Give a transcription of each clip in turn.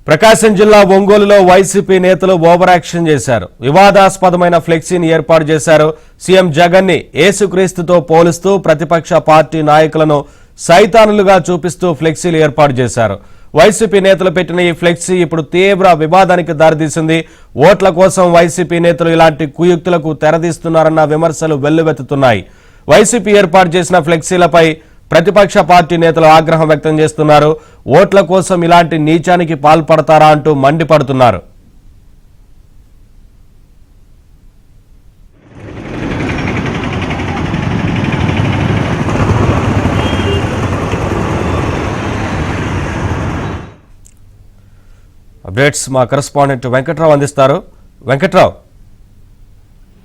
ప్రకాశం జిల్లా ఒంగోలులో వైసీపీ నేతలు ఓవర్ యాక్షన్ చేశారు. వివాదాస్పదమైన ఫ్లెక్సీని ఏర్పాటు చేశారు. సీఎం జగన్ ని యేసుక్రీస్తుతో పోలుస్తూ ప్రతిపక్ష పార్టీ నాయకులను సైతానులుగా చూపిస్తూ ఫ్లెక్సీలు ఏర్పాటు చేశారు. వైసీపీ నేతలు పెట్టిన ఈ ఫ్లెక్సీ ఇప్పుడు తీవ్ర వివాదానికి దారితీసింది. ఓట్ల కోసం వైసీపీ నేతలు ఇలాంటి కుయుక్తులకు తెరదీస్తున్నారన్న విమర్శలు వెల్లువెత్తుతున్నాయి. వైసీపీ ఏర్పాటు చేసిన ఫ్లెక్సీలపై ప్రతిపక్ష పార్టీ నేతలు ఆగ్రహం వ్యక్తం చేస్తున్నారు. ఓట్ల కోసం ఇలాంటి నీచానికి పాల్పడతారా అంటూ మండిపడుతున్నారు. అప్డేట్స్ మా కరెస్పాండెంట్ వెంకట్రావు అందిస్తారు. వెంకట్రావు,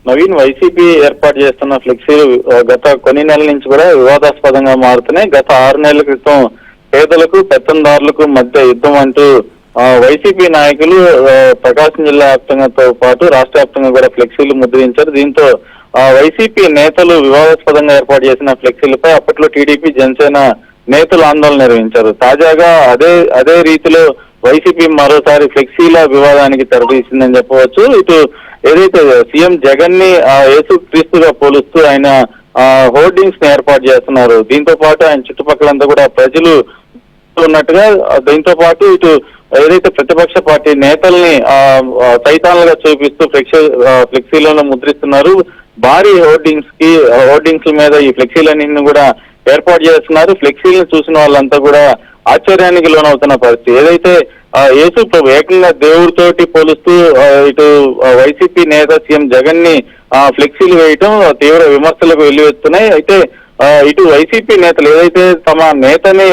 నవీన్, వైసీపీ ఏర్పాటు చేస్తున్న ఫ్లెక్సీలు గత కొన్ని నెలల నుంచి కూడా వివాదాస్పదంగా మారుతున్నాయి. గత 6 నెలల క్రితం పేదలకు పెత్తందారులకు మధ్య యుద్ధం అంటూ వైసీపీ నాయకులు ప్రకాశం జిల్లా వ్యాప్తంగాతో పాటు రాష్ట్ర వ్యాప్తంగా కూడా ఫ్లెక్సీలు ముద్రించారు. దీంతో వైసీపీ నేతలు వివాదాస్పదంగా ఏర్పాటు చేసిన ఫ్లెక్సీలపై అప్పట్లో టీడీపీ, జనసేన నేతలు ఆందోళన నిర్వహించారు. తాజాగా అదే రీతిలో వైసీపీ మరోసారి ఫ్లెక్సీల వివాదానికి తెరతీసిందని చెప్పవచ్చు. ఇటు ఏదైతే సీఎం జగన్ ని యేసుక్రీస్తుగా పోలుస్తూ ఆయన హోర్డింగ్స్ ని ఏర్పాటు చేస్తున్నారు. దీంతో పాటు ఆయన చుట్టుపక్కలంతా కూడా ప్రజలు ఉన్నట్టుగా, దీంతో పాటు ఇటు ఏదైతే ప్రతిపక్ష పార్టీ నేతల్ని సైతాన్లుగా చూపిస్తూ ఫ్లెక్సీలను ముద్రిస్తున్నారు. భారీ హోర్డింగ్స్ మీద ఈ ఫ్లెక్సీలన్నింటిని కూడా ఏర్పాటు చేస్తున్నారు. ఫ్లెక్సీలను చూసిన వాళ్ళంతా కూడా ఆశ్చర్యానికి లోనవుతున్న పరిస్థితి. ఏదైతే యేసు ప్రభు ఏకంగా దేవుడితోటి పోలుస్తూ ఇటు వైసీపీ నేత సీఎం జగన్ ని ఫ్లెక్సీలు వేయటం తీవ్ర విమర్శలకు వెల్లువెత్తున్నాయి. అయితే ఇటు వైసీపీ నేతలు ఏదైతే తమ నేతని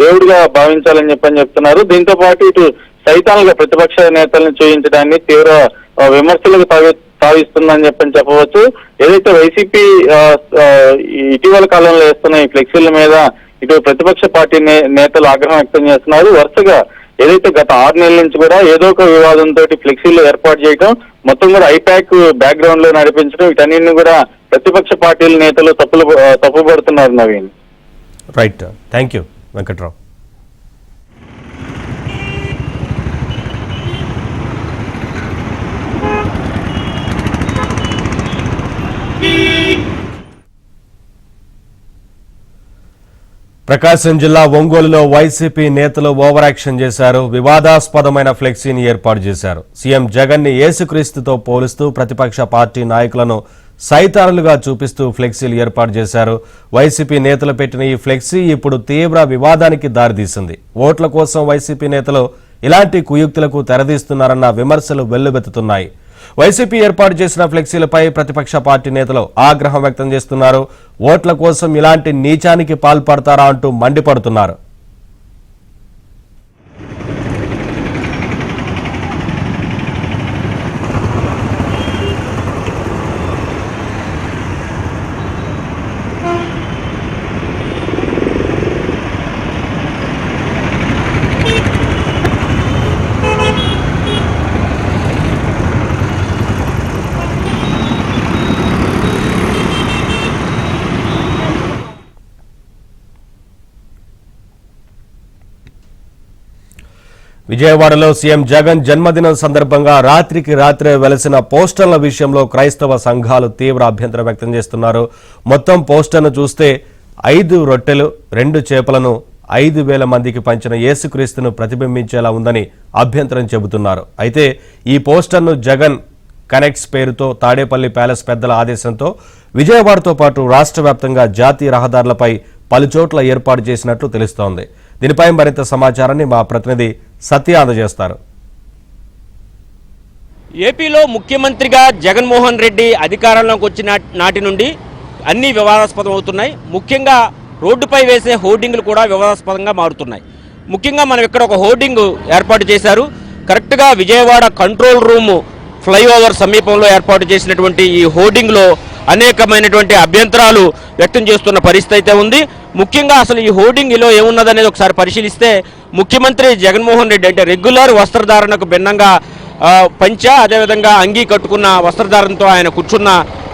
దేవుడిగా భావించాలని చెప్తున్నారు. దీంతో పాటు ఇటు సైతాన్లుగా ప్రతిపక్ష నేతలను చూపించడాన్ని తీవ్ర విమర్శలకు సాగిస్తుందని చెప్పవచ్చు. ఏదైతే వైసీపీ ఇటీవల కాలంలో వేస్తున్న ఈ ఫ్లెక్సీల మీద ఇటు ప్రతిపక్ష పార్టీ నేతలు ఆగ్రహం వ్యక్తం చేస్తున్నారు. వరుసగా ఏదైతే గత 6 నెలల నుంచి కూడా ఏదో ఒక వివాదంతో ఫ్లెక్సీలు ఏర్పాటు చేయడం, మొత్తం కూడా ఐపాక్ బ్యాక్గ్రౌండ్ లో నడిపించడం, వీటన్నింటిని కూడా ప్రతిపక్ష పార్టీల నేతలు తప్పుపడుతున్నారు. Naveen, right, thank you Venkatrao. Prakasam జిల్లా ఒంగోలులో వైసీపీ నేతలు ఓవర్ యాక్షన్ చేశారు. వివాదాస్పదమైన ఫ్లెక్సీని ఏర్పాటు చేశారు. సీఎం జగన్ ని యేసుక్రీస్తుతో పోలుస్తూ ప్రతిపక్ష పార్టీ నాయకులను సైతానులుగా చూపిస్తూ ఫ్లెక్సీలు ఏర్పాటు చేశారు. వైసీపీ నేతలు పెట్టిన ఈ ఫ్లెక్సీ ఇప్పుడు తీవ్ర వివాదానికి దారితీసింది. ఓట్ల కోసం వైసీపీ నేతలు ఇలాంటి కుయుక్తులకు తెరదీస్తున్నారన్న విమర్శలు వెల్లువెత్తుతున్నాయి. వైసీపీ ఏర్పాటు చేసిన ఫ్లెక్సీలపై ప్రతిపక్ష పార్టీ నేతలు ఆగ్రహం వ్యక్తం చేస్తున్నారు. ఓట్ల కోసం ఇలాంటి నీచానికి పాల్పడతారా అంటూ మండిపడుతున్నారు. విజయవాడలో సీఎం జగన్ జన్మదినం సందర్భంగా రాత్రికి రాత్రే వెలసిన పోస్టర్ల విషయంలో క్రైస్తవ సంఘాలు తీవ్ర అభ్యంతరం వ్యక్తం చేస్తున్నారు. మొత్తం పోస్టర్ను చూస్తే 5 రొట్టెలు 2 చేపలను 5,000 మందికి పంచిన యేసుక్రీస్తును ప్రతిబింబించేలా ఉందని అభ్యంతరం చెబుతున్నారు. అయితే ఈ పోస్టర్ను జగన్ కనెక్ట్స్ పేరుతో తాడేపల్లి ప్యాలెస్ పెద్దల ఆదేశంతో విజయవాడతో పాటు రాష్ట్ర వ్యాప్తంగా జాతీయ రహదారులపై పలుచోట్ల ఏర్పాటు చేసినట్లు తెలుస్తోంది. దీనిపై మరింత సమాచారాన్ని మా ప్రతినిధి సత్య అందజేస్తారు. ఏపీలో ముఖ్యమంత్రిగా జగన్మోహన్ రెడ్డి అధికారంలోకి వచ్చిన నాటి నుండి అన్ని వివాదాస్పదం అవుతున్నాయి. ముఖ్యంగా రోడ్డుపై వేసే హోర్డింగ్లు కూడా వివాదాస్పదంగా మారుతున్నాయి. ముఖ్యంగా మనం ఇక్కడ ఒక హోర్డింగ్ ఏర్పాటు చేశారు. కరెక్ట్గా విజయవాడ కంట్రోల్ రూమ్ ఫ్లైఓవర్ సమీపంలో ఏర్పాటు చేసినటువంటి ఈ హోర్డింగ్లో అనేకమైనటువంటి అభ్యంతరాలు వ్యక్తం చేస్తున్న పరిస్థితి అయితే ఉంది. ముఖ్యంగా అసలు ఈ హోర్డింగ్లో ఏమున్నదనేది ఒకసారి పరిశీలిస్తే ముఖ్యమంత్రి జగన్మోహన్ రెడ్డి అంటే రెగ్యులర్ వస్త్రధారణకు భిన్నంగా పంచ అదేవిధంగా అంగీ కట్టుకున్న వస్త్రధారణతో ఆయన కూర్చున్న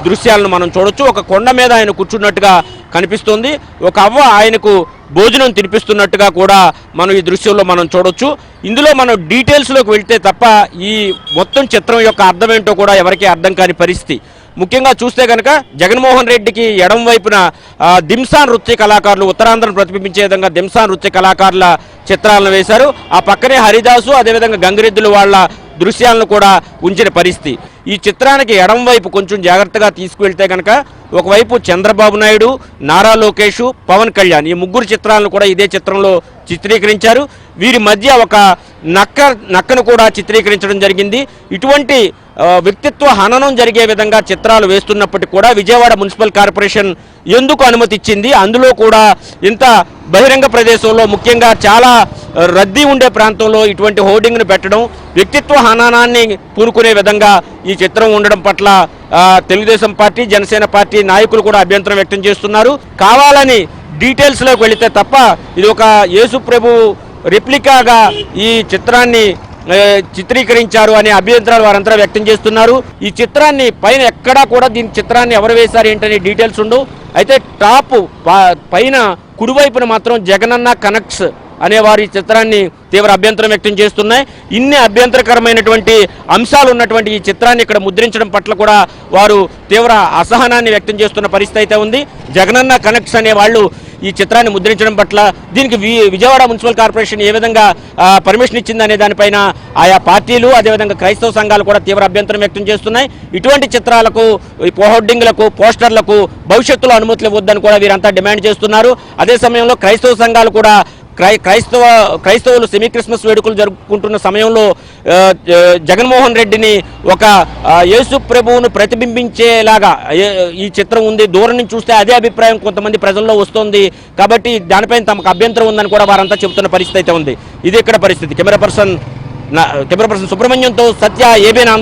దృశ్యాలను మనం చూడొచ్చు. ఒక కొండ మీద ఆయన కూర్చున్నట్టుగా కనిపిస్తోంది. ఒక అవ్వ ఆయనకు భోజనం తినిపిస్తున్నట్టుగా కూడా మనం ఈ దృశ్యంలో మనం చూడొచ్చు. ఇందులో మనం డీటెయిల్స్లోకి వెళ్తే తప్ప ఈ మొత్తం చిత్రం యొక్క అర్థం ఏంటో కూడా ఎవరికీ అర్థం కాని పరిస్థితి. ముఖ్యంగా చూస్తే కనుక జగన్మోహన్ రెడ్డికి ఎడం వైపున దింసా నృత్య కళాకారులు, ఉత్తరాంధ్రను ప్రతిబింబించే విధంగా దింసా నృత్య కళాకారుల చిత్రాలను వేశారు. ఆ పక్కనే హరిదాసు, అదేవిధంగా గంగిరెద్దులు వాళ్ళ దృశ్యాలను కూడా ఉంచిన పరిస్థితి. ఈ చిత్రానికి ఎడం వైపు కొంచెం జాగ్రత్తగా తీసుకువెళ్తే కనుక ఒకవైపు చంద్రబాబు నాయుడు, నారా లోకేష్, పవన్ కళ్యాణ్, ఈ ముగ్గురు చిత్రాలను కూడా ఇదే చిత్రంలో చిత్రీకరించారు. వీరి మధ్య ఒక నక్కను కూడా చిత్రీకరించడం జరిగింది. ఇటువంటి వ్యక్తిత్వ హననం జరిగే విధంగా చిత్రాలు వేస్తున్నప్పటికీ కూడా విజయవాడ మున్సిపల్ కార్పొరేషన్ ఎందుకు అనుమతి ఇచ్చింది? అందులో కూడా ఇంత బహిరంగ ప్రదేశంలో, ముఖ్యంగా చాలా రద్దీ ఉండే ప్రాంతంలో ఇటువంటి హోర్డింగ్ను పెట్టడం, వ్యక్తిత్వ హననాన్ని పూనుకునే విధంగా ఈ చిత్రం ఉండడం పట్ల తెలుగుదేశం పార్టీ, జనసేన పార్టీ నాయకులు కూడా అభ్యంతరం వ్యక్తం చేస్తున్నారు. కావాలని డీటెయిల్స్లోకి వెళితే తప్ప ఇది ఒక యేసు ప్రభు రెప్లికాగా ఈ చిత్రాన్ని చిత్రీకరించారు అనే అభ్యంతరాలు వారంతా వ్యక్తం చేస్తున్నారు. ఈ చిత్రాన్ని పైన ఎక్కడా కూడా దీని చిత్రాన్ని ఎవరు వేశారు ఏంటనే డీటెయిల్స్ ఉండవు. అయితే టాప్ పైన కుడివైపున మాత్రం జగనన్న కనెక్ట్స్ అనేవారు ఈ చిత్రాన్ని తీవ్ర అభ్యంతరం వ్యక్తం చేస్తున్నాయి. ఇన్ని అభ్యంతరకరమైనటువంటి అంశాలు ఉన్నటువంటి ఈ చిత్రాన్ని ఇక్కడ ముద్రించడం పట్ల కూడా వారు తీవ్ర అసహనాన్ని వ్యక్తం చేస్తున్న పరిస్థితి అయితే ఉంది. జగనన్న కనెక్ట్స్ అనే వాళ్ళు ఈ చిత్రాన్ని ముద్రించడం పట్ల దీనికి విజయవాడ మున్సిపల్ కార్పొరేషన్ ఏ విధంగా పర్మిషన్ ఇచ్చిందనే దానిపైన ఆయా పార్టీలు, అదేవిధంగా క్రైస్తవ సంఘాలు కూడా తీవ్ర అభ్యంతరం వ్యక్తం చేస్తున్నాయి. ఇటువంటి చిత్రాలకు, హోర్డింగ్లకు, పోస్టర్లకు భవిష్యత్తులో అనుమతులు ఇవ్వద్దని కూడా వీరంతా డిమాండ్ చేస్తున్నారు. అదే సమయంలో క్రైస్తవ సంఘాలు కూడా క్రైస్తవులు సెమీ క్రిస్మస్ వేడుకలు జరుపుకుంటున్న సమయంలో జగన్మోహన్ రెడ్డిని ఒక యేసు ప్రభువును ప్రతిబింబించేలాగా ఈ చిత్రం ఉంది, దూరం నుంచి చూస్తే అదే అభిప్రాయం కొంతమంది ప్రజల్లో వస్తోంది, కాబట్టి దానిపైన తమకు అభ్యంతరం ఉందని కూడా వారంతా చెబుతున్న పరిస్థితి అయితే ఉంది. ఇది ఇక్కడ పరిస్థితి. కెమెరా పర్సన్ సుబ్రహ్మణ్యంతో సత్య, ఏబీఎన్.